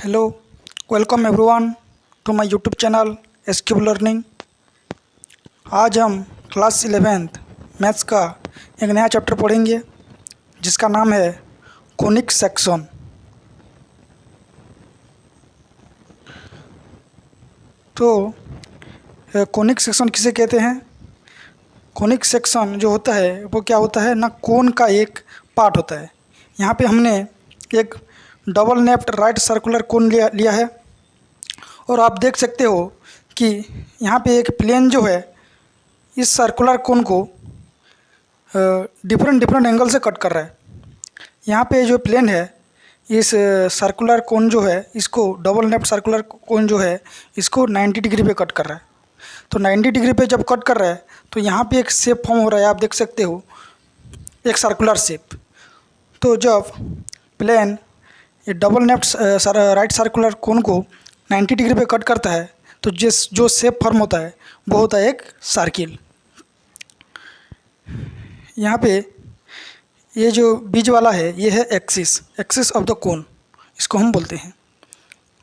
Hello, welcome everyone to my YouTube channel S cube learning. आज हम class 11th maths का एक नया चैप्टर पढ़ेंगे जिसका नाम है कोनिक सेक्शन। तो कोनिक सेक्शन किसे कहते हैं? कोनिक सेक्शन जो होता है वो क्या होता है ना, कोन का एक पार्ट होता है। यहाँ पे हमने एक double napped right circular cone लिया है और आप देख सकते हो कि यहाँ पे एक प्लेन जो है इस सर्कुलर कोन को डिफरेंट एंगल से कट कर रहा है। यहाँ पे जो प्लेन है इस सर्कुलर कोन जो है इसको डबल नेप्ड सर्कुलर कोन जो है इसको 90 डिग्री पे कट कर रहा है। तो 90 डिग्री पे जब कट कर रहा है तो यहाँ पे एक शेप फॉर्म हो रहा है, आप देख सकते हो एक सर्कुलर शेप। तो जब प्लेन ये double napped right circular cone को 90 डिग्री पे कट करता है तो जो शेप फॉर्म होता है वो होता है एक सर्किल। यहाँ पे ये जो बीच वाला है ये है एक्सिस ऑफ द कोन, इसको हम बोलते हैं।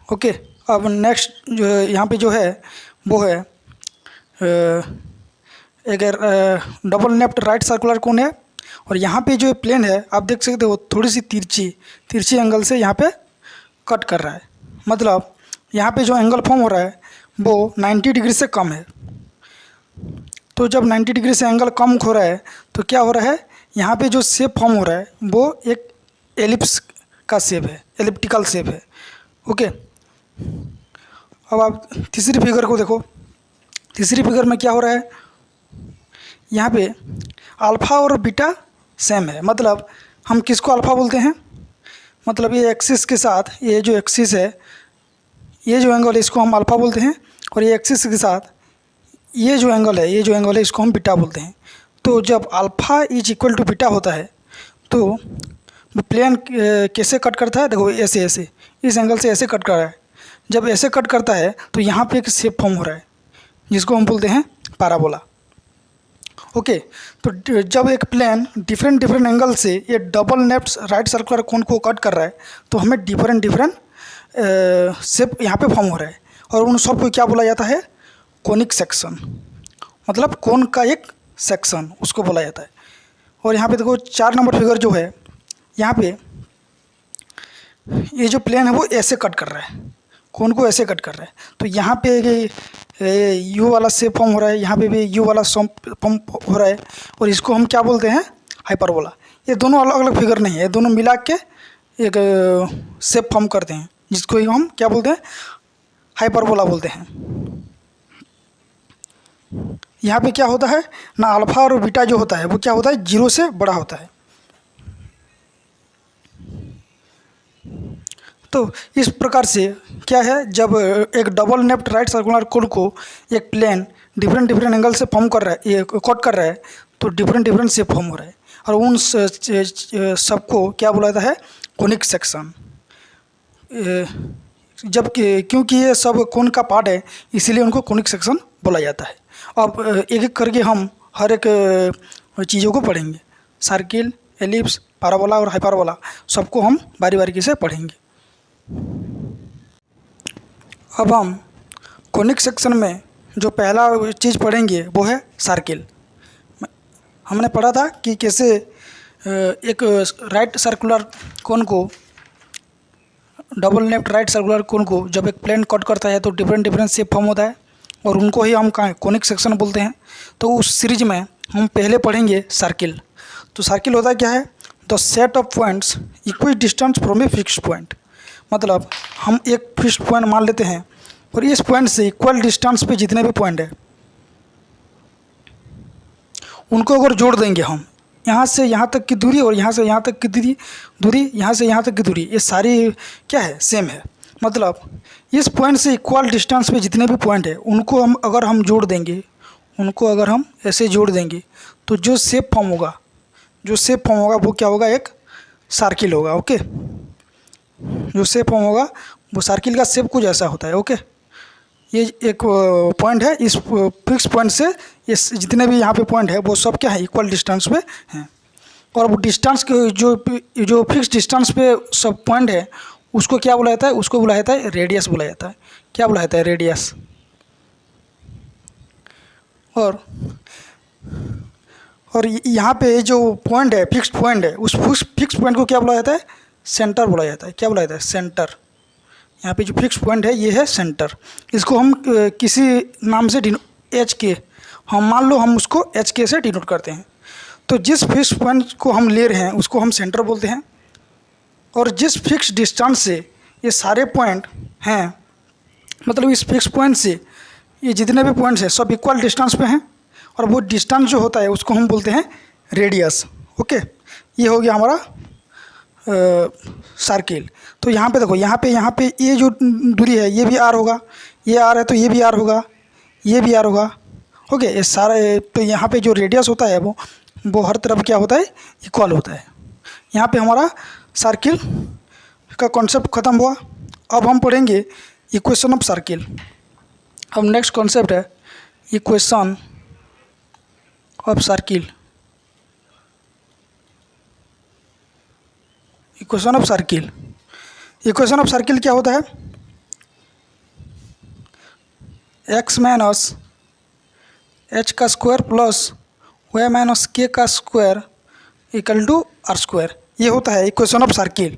ओके, अब नेक्स्ट जो यहाँ पे जो है वो है अगर double napped right circular cone है और यहाँ पे जो प्लेन है आप देख सकते हो थोड़ी सी तिरछी एंगल से यहाँ पे कट कर रहा है। मतलब यहाँ पे जो एंगल फॉर्म हो रहा है वो 90 डिग्री से कम है। तो जब 90 डिग्री से एंगल कम हो रहा है तो क्या हो रहा है, यहाँ पे जो शेप फॉर्म हो रहा है वो एक एलिप्स का शेप है, एलिप्टिकल शेप है। ओके, अब आप तीसरी फिगर को देखो। तीसरी फिगर में क्या हो रहा है, यहाँ पे अल्फ़ा और बीटा सेम है। मतलब हम किसको अल्फ़ा बोलते हैं, मतलब ये एक्सिस के साथ ये जो एक्सिस है, ये जो एंगल है इसको हम अल्फ़ा बोलते हैं और ये एक्सिस के साथ ये जो एंगल है इसको हम बीटा बोलते हैं। तो जब alpha is equal to beta होता है तो वो प्लेन कैसे कट करता है, देखो ऐसे इस एंगल से ऐसे कट कर रहा है। जब ऐसे कट करता है तो यहाँ पे एक शेप फॉर्म हो रहा है जिसको हम बोलते हैं पैराबोला। ओके, तो जब एक प्लेन डिफरेंट एंगल से ये double napped right circular cone को कट कर रहा है तो हमें डिफरेंट शेप यहाँ पे फॉर्म हो रहा है और उन सब को क्या बोला जाता है, कोनिक सेक्शन। मतलब कोन का एक सेक्शन उसको बोला जाता है। और यहाँ पे देखो 4 नंबर फिगर जो है, यहाँ पे ये जो प्लेन है वो ऐसे कट कर रहा है, कोन को ऐसे कट कर रहा है। तो यहाँ पे यू वाला शेप फॉर्म हो रहा है, यहाँ पे भी यू वाला फॉर्म हो रहा है और इसको हम क्या बोलते हैं, हाइपरबोला। ये दोनों अलग अलग फिगर नहीं है, ये दोनों मिला के एक शेप फॉर्म करते हैं जिसको हम क्या बोलते हैं, हाइपरबोला बोलते हैं। यहाँ पे क्या होता है ना, अल्फ़ा और बीटा जो होता है वो क्या होता है, 0 से बड़ा होता है। तो इस प्रकार से क्या है, जब एक double napped right circular cone को एक प्लेन डिफरेंट एंगल से फॉर्म कर रहा है, ये कट कर रहा है, तो डिफरेंट शेप फॉर्म हो रहा है और उन सबको क्या बोला जाता है, कोनिक सेक्शन। जब क्योंकि ये सब कोन का पार्ट है इसीलिए उनको कोनिक सेक्शन बोला जाता है। अब एक करके हम हर एक चीज़ों को पढ़ेंगे, सर्किल, एलिप्स, पैराबोला और हाइपरबोला, सबको हम बारी से पढ़ेंगे। अब हम कोनिक सेक्शन में जो पहला चीज़ पढ़ेंगे वो है सर्किल। हमने पढ़ा था कि कैसे एक राइट सर्कुलर कोन को, double napped right circular cone को जब एक प्लेन कट करता है तो डिफरेंट शेप फॉर्म होता है और उनको ही हम कोनिक सेक्शन बोलते हैं। तो उस सीरीज में हम पहले पढ़ेंगे सर्किल। तो सर्किल होता क्या है, the set of points equal distance from a fixed point. मतलब हम एक फिक्स्ड पॉइंट मान लेते हैं और इस पॉइंट से इक्वल डिस्टेंस पे जितने भी पॉइंट है उनको अगर जोड़ देंगे हम, यहाँ से यहाँ तक की दूरी और यहाँ से यहाँ तक की दूरी, यहाँ से यहाँ तक की दूरी, ये सारी क्या है, सेम है। मतलब इस पॉइंट से इक्वल डिस्टेंस पे जितने भी पॉइंट है उनको अगर हम जोड़ देंगे, उनको अगर हम ऐसे जोड़ देंगे तो जो शेप फॉर्म होगा वो क्या होगा, एक सर्किल होगा। ओके, जो शेप फॉर्म होगा वो सर्किल का शेप कुछ ऐसा होता है। ओके, ये एक पॉइंट है, इस फिक्स पॉइंट से ये जितने भी यहाँ पे पॉइंट है वो सब क्या है, इक्वल डिस्टेंस पे हैं। और वो डिस्टेंस के जो फिक्स डिस्टेंस पे सब पॉइंट है उसको क्या बोला जाता है, उसको बुलाया जाता है रेडियस बोला जाता है। क्या बुलाया जाता है, रेडियस। और यहाँ पे जो पॉइंट है, फिक्स्ड पॉइंट है, उस फिक्स्ड पॉइंट को क्या बोला जाता है, सेंटर बोला जाता है। क्या बोला जाता है, सेंटर। यहाँ पे जो फिक्स्ड पॉइंट है ये है सेंटर। इसको हम किसी नाम से एच के, हम मान लो हम उसको एच के से डिनोट करते हैं। तो जिस फिक्स्ड पॉइंट को हम ले रहे हैं उसको हम सेंटर बोलते हैं। और जिस फिक्स डिस्टेंस से ये सारे पॉइंट हैं, मतलब इस फिक्स पॉइंट से ये जितने भी पॉइंट्स हैं सब इक्वल डिस्टेंस पे हैं, और वो डिस्टेंस जो होता है उसको हम बोलते हैं रेडियस। ओके, ये हो गया हमारा सर्किल। तो यहाँ पे देखो, यहाँ पे ये जो दूरी है ये भी आर होगा, ये आर है तो ये भी आर होगा, ये भी आर होगा। ओके, ये सारे, तो यहाँ पे जो रेडियस होता है वो हर तरफ क्या होता है, इक्वल होता है। यहाँ पे हमारा सर्किल का कॉन्सेप्ट ख़त्म हुआ। अब हम पढ़ेंगे इक्वेशन ऑफ सर्किल। अब नेक्स्ट कॉन्सेप्ट है equation of circle. Equation of circle, equation of circle क्या होता है, एक्स माइनस एच का square plus Y minus K का square equal to R square. ये होता है इक्वेशन ऑफ सर्किल।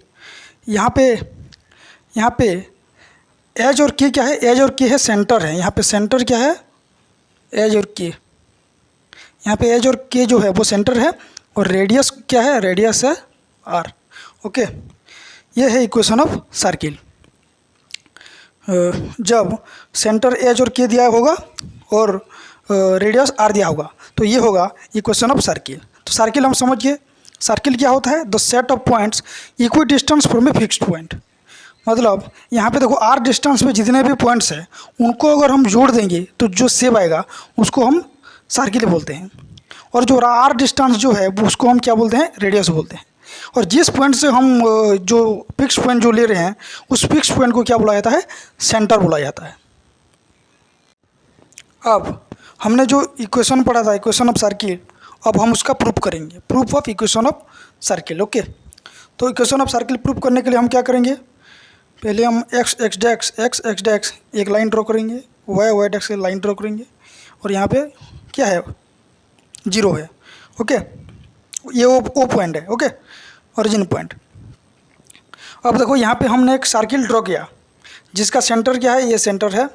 यहाँ पे एज और के क्या है, एज और के है सेंटर है। यहाँ पे सेंटर क्या है, एज और के। यहाँ पे एज और के जो है वो सेंटर है, और रेडियस क्या है, रेडियस है आर। ओके, ये है इक्वेशन ऑफ सर्किल। जब सेंटर एज और के दिया होगा और रेडियस आर दिया होगा तो ये होगा इक्वेशन ऑफ सर्किल। तो सर्किल हम समझ गए। सर्किल क्या होता है, the set of points equal distance from a fixed point. मतलब यहाँ पे देखो आर डिस्टेंस में जितने भी पॉइंट्स हैं उनको अगर हम जोड़ देंगे तो जो शेप आएगा उसको हम सर्किल बोलते हैं। और जो आर डिस्टेंस जो है वो उसको हम क्या बोलते हैं, रेडियस बोलते हैं। और जिस पॉइंट से हम जो फिक्स पॉइंट जो ले रहे हैं उस फिक्स पॉइंट को क्या बोला जाता है, सेंटर बोला जाता है। अब हमने जो इक्वेशन पढ़ा था, इक्वेशन ऑफ सर्किल, अब हम उसका प्रूफ करेंगे, proof of equation of circle. Okay, तो इक्वेशन ऑफ सर्किल प्रूफ करने के लिए हम क्या करेंगे, पहले हम एक्स डैक्स एक लाइन ड्रॉ करेंगे, वाई डैक्स एक लाइन ड्रॉ करेंगे, और यहाँ पे क्या है, जीरो है। ओके, ये ओ पॉइंट है। Okay, origin point. अब देखो यहाँ पे हमने एक सर्किल ड्रॉ किया जिसका सेंटर क्या है, ये सेंटर है,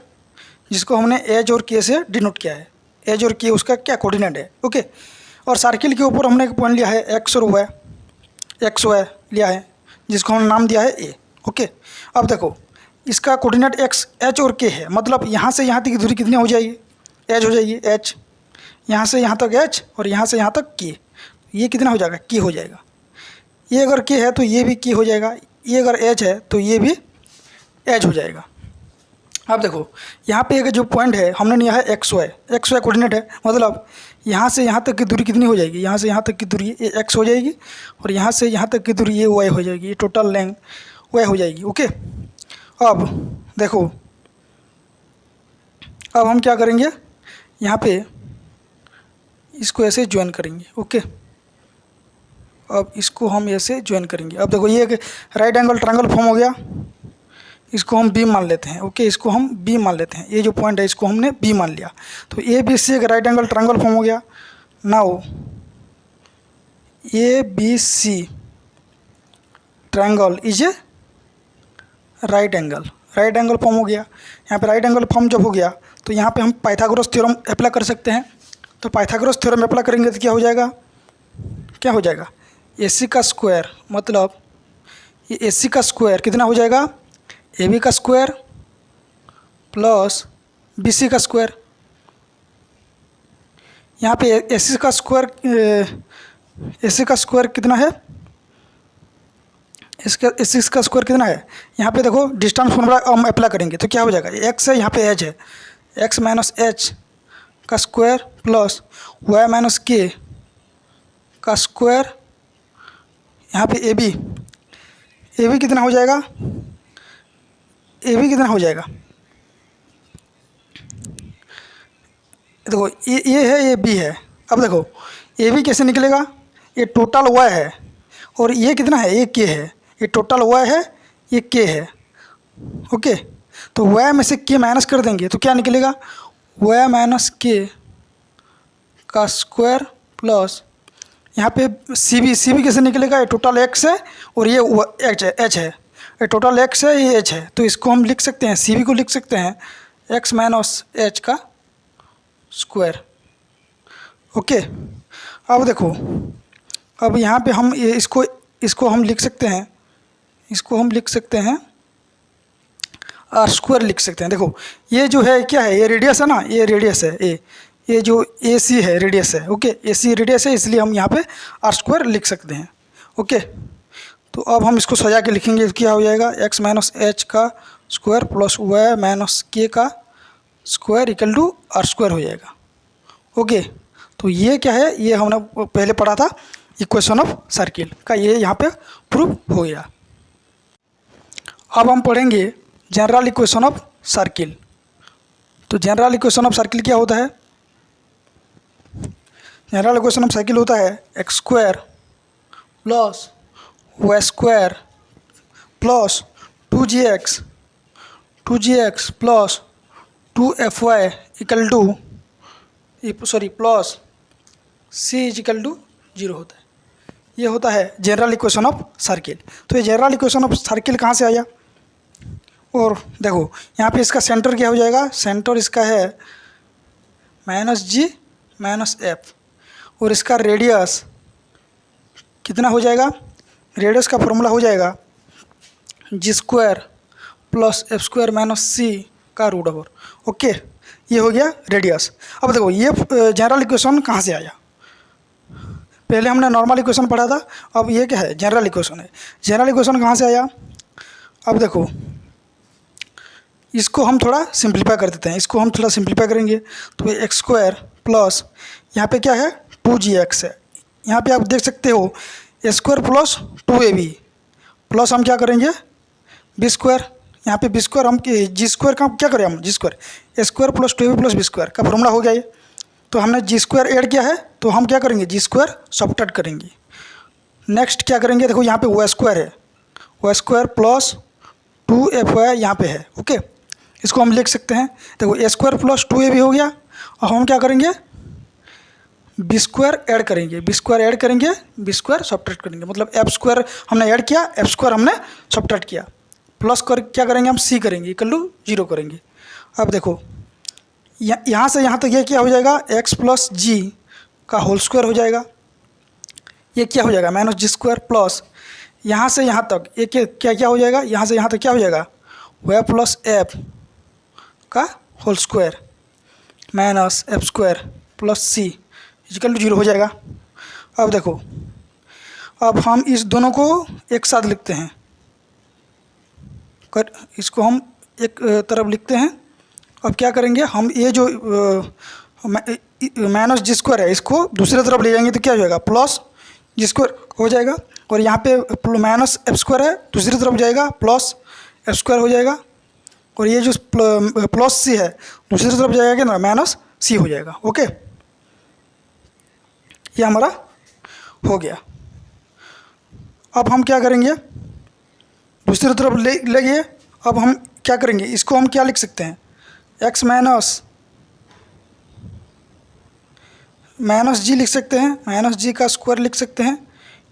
जिसको हमने एज और के से डिनोट किया है। एज और के उसका क्या कोऑर्डिनेट है। ओके, और सर्किल के ऊपर हमने एक पॉइंट लिया है एक्स और वाई, एक्स वाई लिया है जिसको हमने नाम दिया है ए। ओके, अब देखो इसका कोऑर्डिनेट एक्स एच और के है, मतलब यहाँ से यहाँ तक की दूरी कितनी हो जाएगी, एच हो जाएगी, एच। यहाँ से यहाँ तक एच और यहाँ से यहाँ तक के, ये कितना हो जाएगा, के हो जाएगा। ये अगर के है तो ये भी के हो जाएगा, ये अगर एच है तो ये भी एच हो जाएगा। अब देखो यहाँ पे एक जो पॉइंट है हमने लिया है एक्स वाई कोऑर्डिनेट है, मतलब यहाँ से यहाँ तक की दूरी कितनी हो जाएगी, यहाँ से यहाँ तक की दूरी ये एक्स हो जाएगी, और यहाँ से यहाँ तक की दूरी ये वाई हो जाएगी, ये टोटल लेंथ वाई हो जाएगी। ओके, अब देखो अब हम क्या करेंगे, यहाँ पे इसको ऐसे ज्वाइन करेंगे। ओके, अब इसको हम ऐसे ज्वाइन करेंगे। अब देखो ये एक राइट एंगल ट्रायंगल फॉर्म हो गया, इसको हम बी मान लेते हैं। ओके, इसको हम बी मान लेते हैं, ये जो पॉइंट है इसको हमने बी मान लिया। तो ए बी सी एक राइट एंगल ट्रायंगल फॉर्म हो गया। Now A B C triangle is a right angle form हो गया। यहाँ पे राइट एंगल फॉर्म जब हो गया तो यहाँ पे हम पाइथागोरस थ्योरम अप्लाई कर सकते हैं। तो पाइथागोरस थ्योरम अप्लाई करेंगे तो क्या हो जाएगा, ए सी का स्क्वायर, मतलब ये ए सी का स्क्वायर कितना हो जाएगा, ए बी का स्क्वायर प्लस बी सी का स्क्वायर। यहाँ पे ए सी का स्क्वायर कितना है, इसका ए सी का स्क्वायर कितना है। यहाँ पे देखो डिस्टेंस फॉर्मूला हम अप्लाई करेंगे तो क्या हो जाएगा, एक्स है यहाँ पे एच है, एक्स माइनस एच का square plus Y minus K का स्क्वायर। यहाँ पे ए बी कितना हो जाएगा, देखो ये है, ये बी है। अब देखो ए बी कैसे निकलेगा, ये टोटल वाई है और ये कितना है, ये के है, ये टोटल वाई है, ये के है। ओके, तो वाई में से के माइनस कर देंगे तो क्या निकलेगा, वाई माइनस के का स्क्वायर प्लस यहाँ पे सी बी कैसे निकलेगा, ये टोटल एक्स है और ये एच है, ये टोटल एक्स है, ये एच है, तो इसको हम लिख सकते हैं, सी बी को लिख सकते हैं एक्स माइनस एच का स्क्वायर। ओके, अब देखो, अब यहाँ पे हम इसको हम लिख सकते हैं, इसको हम लिख सकते हैं आर स्क्वायर लिख सकते हैं। देखो ये जो है क्या है, ये रेडियस है ना, ये रेडियस है ये जो ए सी है रेडियस है। ओके, ए सी रेडियस है, इसलिए हम यहाँ पे आर स्क्वायर लिख सकते हैं। ओके, तो अब हम इसको सजा के लिखेंगे तो क्या हो जाएगा, एक्स माइनस एच का square plus Y minus K का square equal to R square हो जाएगा। ओके, तो ये क्या है, ये हमने पहले पढ़ा था इक्वेशन ऑफ सर्किल का, ये यहाँ पे प्रूव हो गया। अब हम पढ़ेंगे जनरल इक्वेशन ऑफ सर्किल। तो जनरल इक्वेशन ऑफ सर्किल क्या होता है, जनरल इक्वेशन ऑफ सर्किल होता है X square plus Y square plus 2gx plus 2fy equal to plus c is equal to 0 होता है। ये होता है जनरल इक्वेशन ऑफ सर्किल। तो ये जनरल इक्वेशन ऑफ सर्किल कहाँ से आया, और देखो यहाँ पे इसका सेंटर क्या हो जाएगा, सेंटर इसका है -g -f, और इसका रेडियस कितना हो जाएगा, रेडियस का फॉर्मूला हो जाएगा g square plus F square minus C का रूट ओवर। ओके, ये हो गया रेडियस। अब देखो ये जनरल इक्वेशन कहाँ से आया, पहले हमने नॉर्मल इक्वेशन पढ़ा था, अब ये क्या है, जनरल इक्वेशन है। जनरल इक्वेशन कहाँ से आया, अब देखो इसको हम थोड़ा सिंप्लीफाई कर देते हैं, इसको हम थोड़ा सिंप्लीफाई करेंगे तो ये एक्स स्क्वायर प्लस यहाँ पे क्या है 2gx है, यहाँ पे आप देख सकते हो ए स्क्वायर प्लस 2ab प्लस हम क्या करेंगे बी स्क्वायर, यहाँ पे बी स्क्वायर हम जी स्क्वायर का क्या करें, हम G square A square plus 2ab प्लस बी स्क्वायर का फॉर्मूला हो गया ये। तो हमने जी स्क्वायर ऐड किया है तो हम क्या करेंगे, जी स्क्वायर सब्ट्रैक्ट करेंगे। नेक्स्ट क्या करेंगे, देखो यहाँ पे वाई स्क्वायर है, वाई स्क्वायर प्लस 2fy यहाँ पे है। ओके, इसको हम लिख सकते हैं, देखो ए स्क्वायर प्लस 2ab हो गया, और हम क्या करेंगे बी स्क्वायर ऐड करेंगे, बी स्क्वायर ऐड करेंगे, बी स्क्वायर सब्ट्रैक्ट करेंगे, मतलब एफ स्क्वायर हमने ऐड किया, एफ स्क्वायर हमने सब्ट्रैक्ट किया, प्लस कर क्या करेंगे हम सी करेंगे इक्वल टू 0 करेंगे। अब देखो यहाँ से यहाँ तक ये क्या हो जाएगा, एक्स प्लस जी का होल स्क्वायर हो जाएगा, ये क्या हो जाएगा माइनस जी स्क्वायर प्लस यहाँ से यहाँ तक ये क्या क्या हो जाएगा, यहाँ से यहाँ तक क्या हो जाएगा वाई प्लस एफ का whole square minus F square plus C equal to 0 हो जाएगा। अब देखो, अब हम इस दोनों को एक साथ लिखते हैं, इसको हम एक तरफ लिखते हैं। अब क्या करेंगे हम, ये जो माइनस जी स्क्वायर है इसको दूसरी तरफ ले जाएंगे तो क्या हो जाएगा प्लस जी स्क्वायर हो जाएगा, और यहाँ पे माइनस एफ स्क्वायर है दूसरी तरफ जाएगा प्लस एफ स्क्वायर हो जाएगा, और ये जो प्लस सी है दूसरी तरफ जाएगा ना माइनस सी हो जाएगा। ओके, ये हमारा हो गया। अब हम क्या करेंगे, दूसरी तरफ ले गए, अब हम क्या करेंगे, इसको हम क्या लिख सकते हैं एक्स माइनस जी लिख सकते हैं, माइनस जी का स्क्वायर लिख सकते हैं।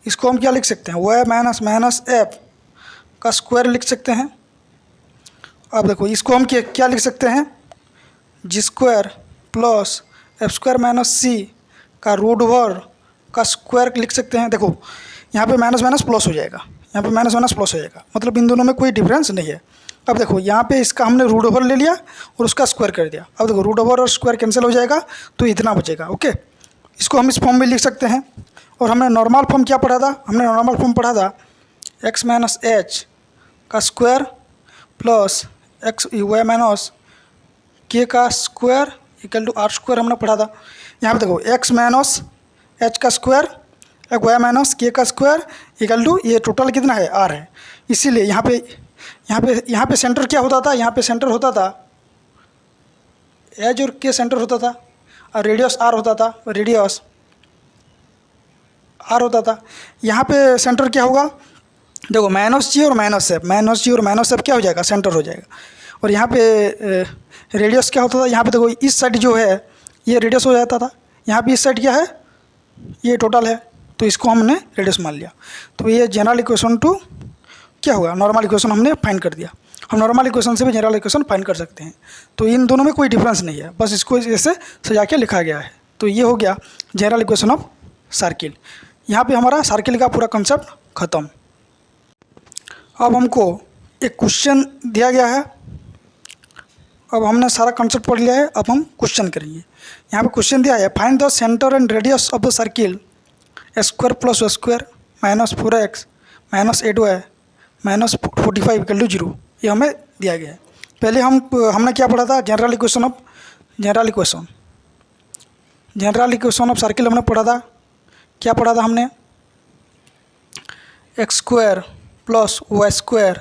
इसको हम क्या लिख सकते हैं वाई माइनस एफ का स्क्वायर लिख सकते हैं। अब देखो इसको हम क्या लिख सकते हैं G square plus F square minus C का रूट ओवर का स्क्वायर लिख सकते हैं। देखो यहाँ पे माइनस माइनस प्लस हो जाएगा, यहाँ पे माइनस माइनस प्लस हो जाएगा, मतलब इन दोनों में कोई डिफरेंस नहीं है। अब देखो यहाँ पे इसका हमने रूट ओवर ले लिया और उसका स्क्वायर कर दिया। अब देखो रूट ओवर और स्क्वायर कैंसिल हो जाएगा तो इतना बचेगा। ओके, इसको हम इस फॉर्म में लिख सकते हैं। और हमने नॉर्मल फॉर्म क्या पढ़ा था, हमने नॉर्मल फॉर्म पढ़ा था एक्स माइनस एच का square plus X Y minus K का square equal to R square हमने पढ़ा था। यहाँ पे देखो एक्स माइनस एच का स्क्वायर एक वाई माइनस के का स्क्वायर इक्वल टू ये टोटल कितना है आर है। इसीलिए यहाँ पे सेंटर क्या होता था, यहाँ पे सेंटर होता था एच और के सेंटर होता था, और रेडियस आर होता था, रेडियस आर होता था। यहाँ पे सेंटर क्या होगा, देखो माइनस जी और माइनस एफ, माइनस जी और माइनस एफ क्या हो जाएगा, सेंटर हो जाएगा। और यहाँ पे रेडियस क्या होता था, यहाँ पे देखो इस साइड जो है ये रेडियस हो जाता था, यहाँ पे इस साइड क्या है, ये टोटल है, तो इसको हमने रेडियस मान लिया। तो ये जनरल इक्वेशन टू क्या होगा, नॉर्मल इक्वेशन हमने फाइंड कर दिया। हम नॉर्मल इक्वेशन से भी जनरल इक्वेशन फाइंड कर सकते हैं, तो इन दोनों में कोई डिफरेंस नहीं है, बस इसको ऐसे सजा के लिखा गया है। तो ये हो गया जनरल इक्वेशन ऑफ सर्किल। यहाँ पे हमारा सर्किल का पूरा कंसेप्ट ख़त्म। अब हमको एक क्वेश्चन दिया गया है, अब हमने सारा कंसेप्ट पढ़ लिया है, अब हम क्वेश्चन करेंगे। यहाँ पे क्वेश्चन दिया है, find the centre and radius of the circle square plus square minus 4x minus 8y minus 45 equal to 0। ये हमें दिया गया है। पहले हमने क्या पढ़ा था, जनरल इक्वेशन ऑफ सर्किल हमने पढ़ा था। क्या पढ़ा था हमने, X square plus Y square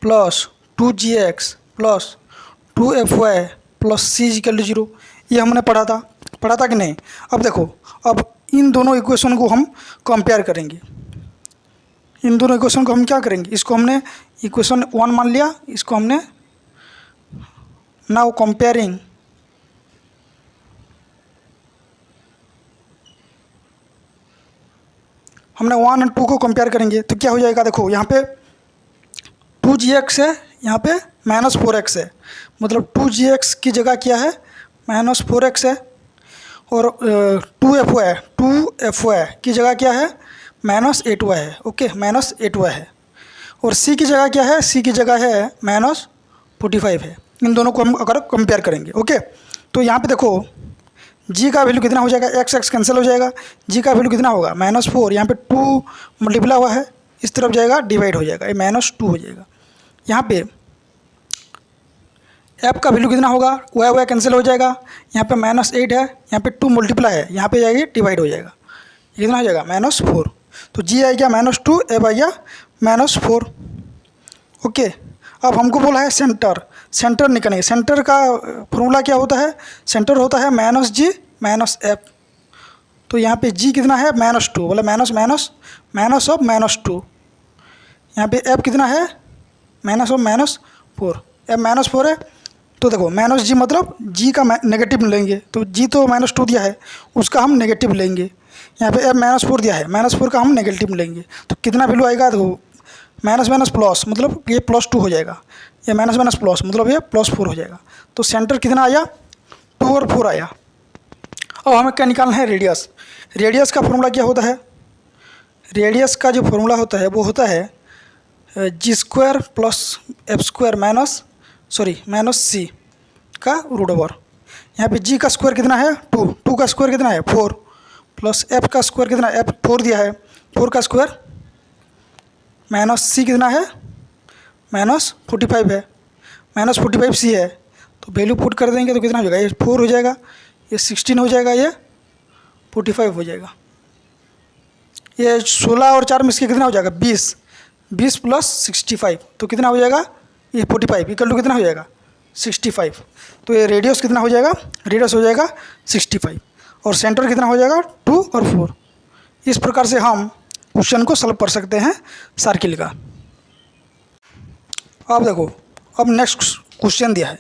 plus 2gx plus 2fy plus C equal to 0। ये हमने पढ़ा था कि नहीं। अब देखो, अब इन दोनों इक्वेशन को हम कंपेयर करेंगे। इन दोनों इक्वेशन को हम क्या करेंगे, इसको हमने इक्वेशन 1 मान लिया, इसको हमने नाउ कंपेयरिंग हमने 1 और 2 को कंपेयर करेंगे तो क्या हो जाएगा, देखो यहाँ पे 2gx है, यहाँ पे माइनस 4x है, मतलब 2gx की जगह क्या है, माइनस 4x है, और 2fy की जगह क्या है, माइनस 8y है। ओके, माइनस 8y है। और c की जगह क्या है, c की जगह है माइनस 45 है। इन दोनों को हम अगर कंपेयर करेंगे, ओके, तो यहाँ पे देखो g का वैल्यू कितना हो जाएगा, x कैंसिल हो जाएगा, g का वैल्यू कितना होगा, माइनस 4, यहाँ पे 2 मल्टीप्लाई हुआ है, इस तरफ जाएगा डिवाइड हो जाएगा, ये माइनस 2 हो जाएगा। यहाँ पे f का वैल्यू कितना होगा, y कैंसिल हो जाएगा, यहाँ पे माइनस 8 है, यहाँ पे 2 मल्टीप्लाई है, यहाँ पे जाएगी डिवाइड हो जाएगा, ये कितना हो जाएगा, माइनस 4। तो g आ गया माइनस 2, f आ गया माइनस 4। ओके, अब हमको बोला है सेंटर निकालेंगे। सेंटर का फॉर्मूला क्या होता है, सेंटर होता है माइनस जी माइनस एफ। तो यहाँ पे g कितना है, माइनस 2, बोला माइनस ऑफ माइनस 2। यहाँ पे f कितना है, minus of minus 4, f minus 4 है। तो देखो माइनस जी मतलब g का नेगेटिव लेंगे, तो g तो माइनस 2 दिया है, उसका हम नेगेटिव लेंगे। यहाँ पे f माइनस 4 दिया है, माइनस 4 का हम नेगेटिव लेंगे, तो कितना वैल्यू आएगा, देखो माइनस माइनस प्लस, मतलब ये प्लस 2 हो जाएगा, ये माइनस माइनस प्लस मतलब ये प्लस 4 हो जाएगा। तो सेंटर कितना आया, 2 और 4 आया। अब हमें क्या निकालना है, रेडियस का फॉर्मूला क्या होता है, रेडियस का जो फॉर्मूला होता है वो होता है G square plus F square minus C का रूट ओवर। यहाँ पे जी का स्क्वायर कितना है, 2 का स्क्वायर कितना है 4, प्लस एफ का स्क्वायर कितना है, एफ 4 दिया है, 4 का स्क्वायर माइनस सी कितना है, माइनस 45 है, माइनस 45 सी है। तो वैल्यू पुट कर देंगे तो कितना हो जाएगा, ये 4 हो जाएगा, ये 16 हो जाएगा, ये 45 हो जाएगा। ये 16 और 4 में इसके कितना हो जाएगा, 20 प्लस 65 तो कितना हो जाएगा, ये 45 इक्वल टू कितना हो जाएगा, 65। तो ये रेडियस कितना हो जाएगा, रेडियस हो जाएगा 65, और सेंटर कितना हो जाएगा 2 और 4। इस प्रकार से हम क्वेश्चन को सॉल्व कर सकते हैं सर्किल का। अब देखो, अब नेक्स्ट क्वेश्चन दिया है,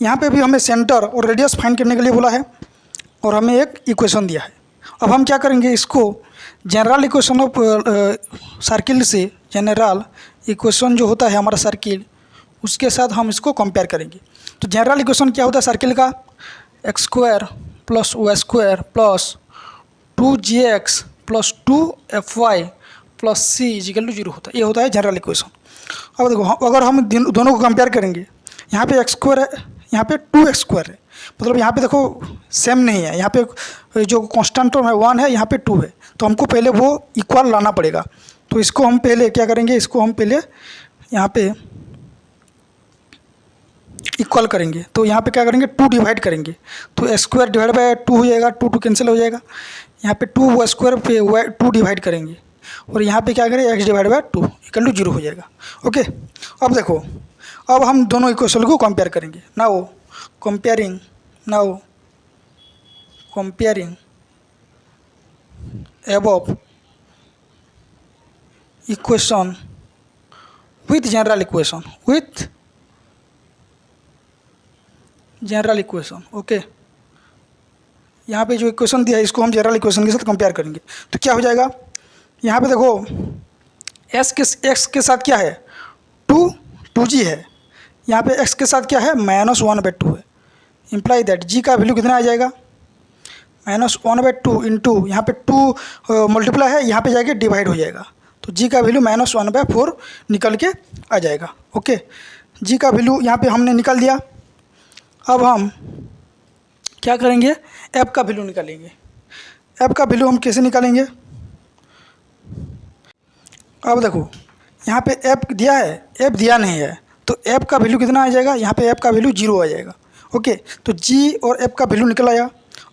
यहाँ पे भी हमें सेंटर और रेडियस फाइंड करने के लिए बोला है, और हमें एक इक्वेशन दिया है। अब हम क्या करेंगे, इसको जनरल इक्वेशन ऑफ सर्किल से, जनरल इक्वेशन जो होता है हमारा सर्किल, उसके साथ हम इसको कंपेयर करेंगे। तो जनरल इक्वेशन क्या होता है सर्किल का, X square plus Y square plus 2gx plus 2fy plus C equal to 0 होता है, ये होता है जनरल इक्वेशन। अब देखो, अगर हम दोनों को कंपेयर करेंगे, यहाँ पे एक्स स्क्वायर है, यहाँ पे 2x स्क्वायर है, मतलब यहाँ पे देखो सेम नहीं है, यहाँ पे जो कांस्टेंट टर्म है 1 है, यहाँ पे 2 है, तो हमको पहले वो इक्वल लाना पड़ेगा। तो इसको हम पहले क्या करेंगे, इसको हम पहले यहाँ पे इक्वल करेंगे। तो यहाँ पे क्या करेंगे, 2 डिवाइड करेंगे, तो एक्स स्क्वायर डिवाइड बाय 2 हो जाएगा, 2 कैंसिल हो जाएगा। यहाँ पे 2 वाई स्क्वायर पे 2 डिवाइड करेंगे, और यहाँ पे क्या करें, x divide by 2 equal to 0 हो जाएगा। ओके, अब देखो, अब हम दोनों इक्वेशन को कंपेयर करेंगे। Now comparing above equation with general equation, with general equation. Okay, यहाँ पे जो इक्वेशन दिया है इसको हम जनरल इक्वेशन के साथ कंपेयर करेंगे। तो क्या हो जाएगा, यहाँ पे देखो एक्स के साथ क्या है, 2g है, यहाँ पे x के साथ क्या है, -1/2 है। इम्प्लाई दैट g का वैल्यू कितना आ जाएगा, -1/2 इंटू यहाँ पे 2 मल्टीप्लाई है, यहाँ पे जाके डिवाइड हो जाएगा, तो g का वैल्यू -1/4 निकल के आ जाएगा। ओके, g का वैल्यू यहाँ पे हमने निकाल दिया। अब हम क्या करेंगे, f का वैल्यू निकालेंगे। f का वैल्यू हम कैसे निकालेंगे, अब देखो यहाँ पे f दिया है, f दिया नहीं है, तो f का वैल्यू कितना आ जाएगा, यहाँ पे f का वैल्यू 0 आ जाएगा। ओके, तो g और f का वैल्यू निकल आया।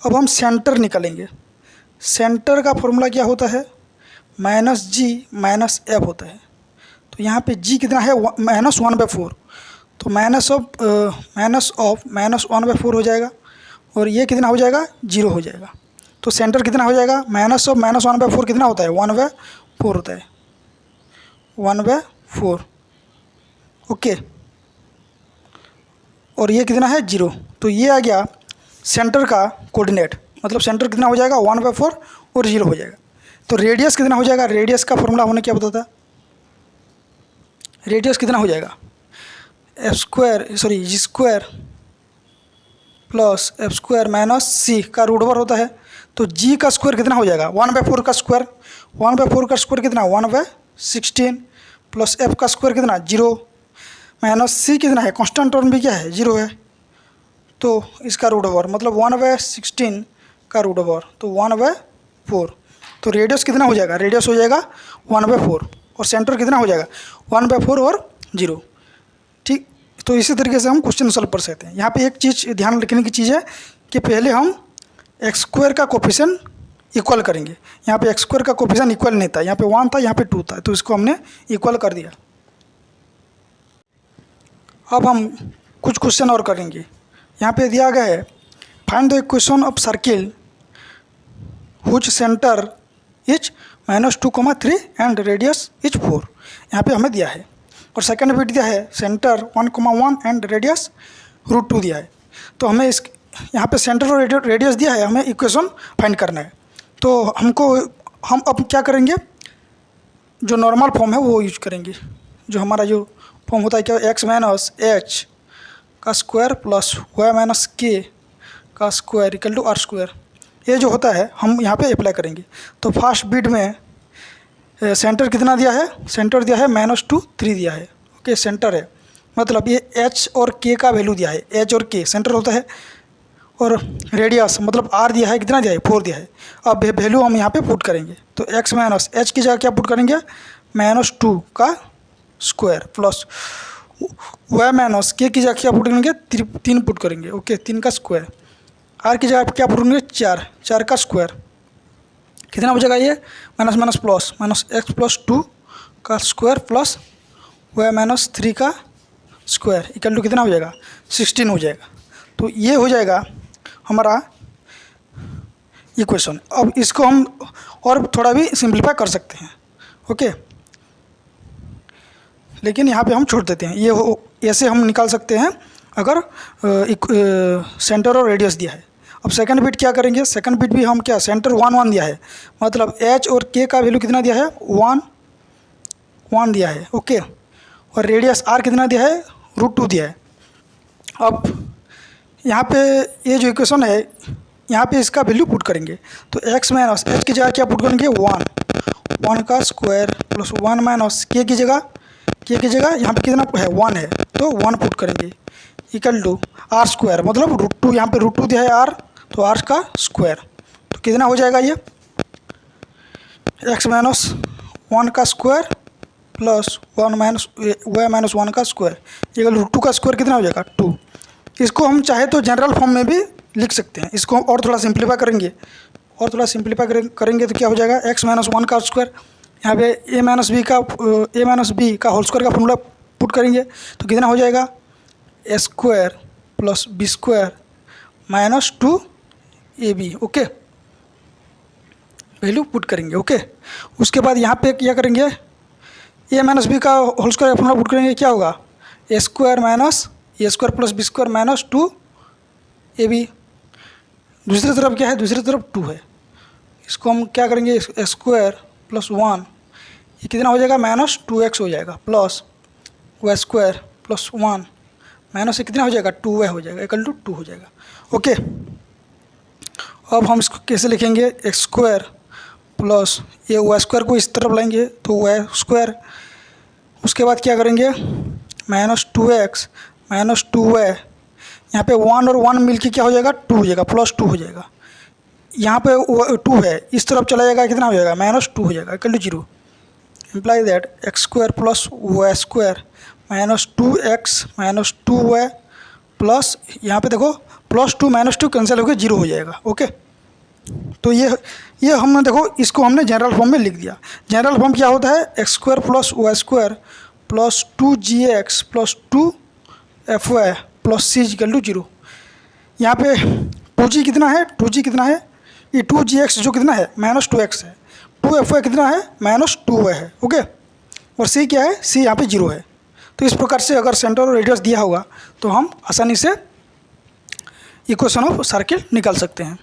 अब हम सेंटर निकालेंगे। सेंटर का फॉर्मूला क्या होता है, -g -f होता है। तो यहाँ पे g कितना है, -1/4, तो माइनस ऑफ -1/4 हो जाएगा, और ये कितना हो जाएगा, 0 हो जाएगा। तो सेंटर कितना हो जाएगा, -1/4 कितना होता है, 1/4 होता है, 1/4। ओके, और ये कितना है, 0। तो ये आ गया सेंटर का कोऑर्डिनेट, मतलब सेंटर कितना हो जाएगा, 1/4 और 0 हो जाएगा। तो रेडियस कितना हो जाएगा, रेडियस का फॉर्मूला हमने क्या बताया था, रेडियस कितना हो जाएगा, g² plus f² minus c का रूट ओवर होता है। तो g का स्क्वायर कितना हो जाएगा, 1/4 का स्क्वायर, 1/4 का स्क्वायर कितना, 1/16 प्लस f का स्क्वायर कितना, 0 माइनस c कितना है, कांस्टेंट टर्म भी क्या है, 0 है, तो इसका रूट ओवर मतलब 1/16 का रूट ओवर, तो 1/4। तो रेडियस कितना हो जाएगा, रेडियस हो जाएगा 1/4, और सेंटर कितना हो जाएगा, 1/4 और 0। ठीक, तो इसी तरीके से हम क्वेश्चन सॉल्व कर सकते हैं। यहाँ पे एक चीज़ ध्यान रखने की चीज़ है कि पहले हम x² का कोफिशिएंट इक्वल करेंगे। यहाँ पे x² का कोफिशिएंट इक्वल नहीं था, यहाँ पे 1 था, यहाँ पे 2 था, तो इसको हमने इक्वल कर दिया। अब हम कुछ क्वेश्चन और करेंगे। यहाँ पे दिया गया है, find the equation of circle हुच centre is -2, 3 and radius is 4। यहाँ पे हमें दिया है, और सेकंड बिट दिया है सेंटर 1, एंड रेडियस √2 दिया है। तो हमें इस यहाँ पे सेंटर और रेडियस दिया है, हमें इक्वेशन फाइंड करना है। तो हम अब क्या करेंगे, जो नॉर्मल फॉर्म है वो यूज करेंगे। जो हमारा जो फॉर्म होता है क्या, x - h का स्क्वायर प्लस y - k का स्क्वायर इक्वल टू r²। ये जो होता है हम यहाँ पे अप्लाई करेंगे। तो फर्स्ट बिट में सेंटर कितना दिया है, सेंटर दिया है -2, 3 दिया है। ओके, सेंटर है, मतलब ये h और k का वैल्यू दिया है, h और k सेंटर होता है, और रेडियस मतलब r दिया है, कितना दिया है, 4 दिया है। अब वैल्यू हम यहाँ पे पुट करेंगे। तो x - h की जगह क्या पुट करेंगे, -2 का स्क्वायर प्लस y - k की जगह क्या पुट करेंगे, 3 पुट करेंगे। ओके, 3 का स्क्वायर, r की जगह क्या पुट करेंगे, 4 का स्क्वायर, कितना हो जाएगा ये, माइनस प्लस -x + 2 का स्क्वायर प्लस y - 3 का स्क्वायर इक्वल टू कितना हो जाएगा, 16 हो जाएगा। तो ये हो जाएगा हमारा इक्वेशन। अब इसको हम और थोड़ा भी सिंप्लीफाई कर सकते हैं। ओके, लेकिन यहाँ पे हम छोड़ देते हैं, ये ऐसे हम निकाल सकते हैं अगर सेंटर और रेडियस दिया है। अब सेकंड बिट क्या करेंगे, सेकंड बिट भी हम क्या, सेंटर 1 दिया है, मतलब h और k का वैल्यू कितना दिया है, 1 दिया है। ओके, और रेडियस r कितना दिया है, √2 दिया है। अब यहाँ पे ये जो इक्वेशन है, यहाँ पे इसका वैल्यू पुट करेंगे। तो x - h की जगह क्या पुट करेंगे, 1 का स्क्वायर प्लस 1 - k की जगह यहाँ पे कितना है, 1 है, तो 1 पुट करेंगे इक्वल टू r², मतलब √2, यहाँ पे √2 दिया है r, तो r का स्क्वायर। तो कितना हो जाएगा ये, x - 1 का स्क्वायर प्लस y - 1 का स्क्वायर इक्वल √2 का स्क्वायर कितना हो जाएगा, 2। इसको हम चाहे तो जनरल फॉर्म में भी लिख सकते हैं। इसको हम और थोड़ा सिंप्लीफाई करेंगे, तो क्या हो जाएगा, x - 1 का स्क्वायर, यहाँ पे a - b का होल स्क्वायर का फॉर्मूला पुट करेंगे, तो कितना हो जाएगा, a² plus b² minus 2ab। Okay, value put करेंगे। ओके, उसके बाद यहाँ पे क्या करेंगे, ए माइनस बी का होल स्क्वायर फॉर्मूला पुट करेंगे, क्या होगा, A square minus A square plus B square minus 2ab। दूसरी तरफ क्या है, दूसरी तरफ 2 है, इसको हम क्या करेंगे, ए स्क्वायर प्लस 1, ये कितना हो जाएगा, माइनस 2x हो जाएगा, plus Y square plus 1 minus ये कितना हो जाएगा, 2y हो जाएगा, इक्वल टू 2 हो जाएगा। ओके, अब हम इसको कैसे लिखेंगे, एक्स स्क्वायर प्लस ये वाई स्क्वायर को इस तरफ लाएंगे तो वाई स्क्वायर, उसके बाद क्या करेंगे, माइनस 2x माइनस 2y, यहाँ पे 1 और 1 मिलके क्या हो जाएगा, 2 हो जाएगा, प्लस 2 हो जाएगा। यहाँ पे 2 है, इस तरफ चला जाएगा, कितना हो जाएगा, माइनस 2 हो जाएगा, equal to 0। Imply that X square plus Y square minus 2x minus 2y plus, यहाँ पे देखो प्लस 2 माइनस 2 कैंसिल होकर 0 हो जाएगा। ओके, तो ये हमने देखो इसको हमने जनरल फॉर्म में लिख दिया। जनरल फॉर्म क्या होता है, X square plus Y square plus 2gx plus 2fy plus c equal to 0। यहाँ पे 2g कितना है, 2g कितना है, ये 2gx जो कितना है, माइनस 2x है, 2fy कितना है, माइनस 2y है। ओके, और c क्या है, c यहाँ पे 0 है। तो इस प्रकार से अगर सेंटर और रेडियस दिया होगा तो हम आसानी से इक्वेशन ऑफ सर्किल निकाल सकते हैं।